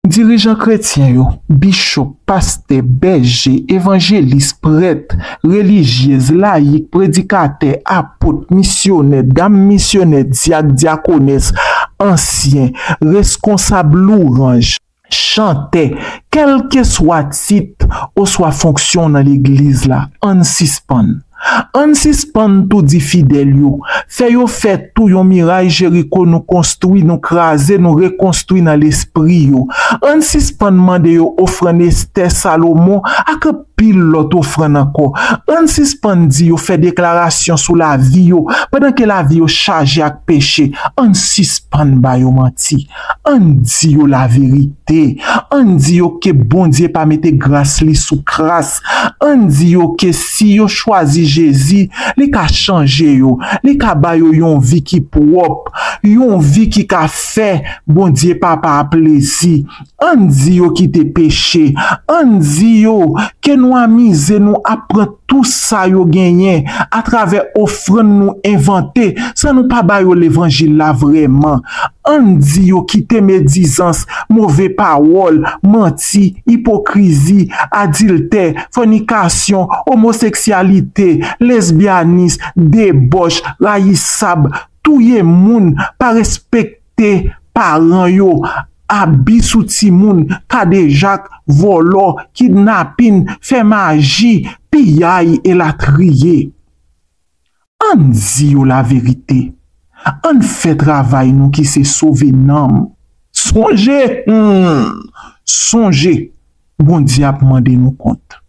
Dirigeants chrétiens yo, bishop, pasteur, berger, évangéliste, prêtre, religieuse, laïque, prédicateur, apôtre, missionnaire, dame missionnaire, diacre, diaconesse, ancien, responsable l'orange, chanter, quel que soit titre ou soit fonction dans l'église là, on suspend. On suspend tout dit fidèle yo. Fait yo fait tout yon miraille Jéricho nous construit, nous craser, nous reconstruit dans l'esprit yo. On suspend mande yo offrande Esther Salomon ak pile l'autre offrande encore. On suspend dit yo fait déclaration sur la vie yo pendant que la vie yo chargé ak péché. On suspend ba yo menti. On dit yo la vérité. On dit yo que bon Dieu pas mette grâce li sous grâce. On dit yo que si yo choisi Jésus, li ka changer yo, li ka ba yo yon vie qui propre, yon vie qui ka fait bon Dieu papa plaisir. On dit yo qui te péché, on dit yo que nous amise nous apprend tout ça yo gagné à travers offrande nous inventé, ça nous pas ba yo l'évangile là vraiment. On dit yo qui te médisance, mauvais parole, menti, hypocrisie, adultère, fornication, homosexualité, lesbianisme, débauche, raïsab, tout yé moun pas respecter parents yo, abus sous ti moun, kadejak, volo, kidnapping, fait magie, pillage et la trier. On dit yo la vérité. On fait travail nous qui se sauver nam. Songez, songez, bon Dieu a demandé nous compte.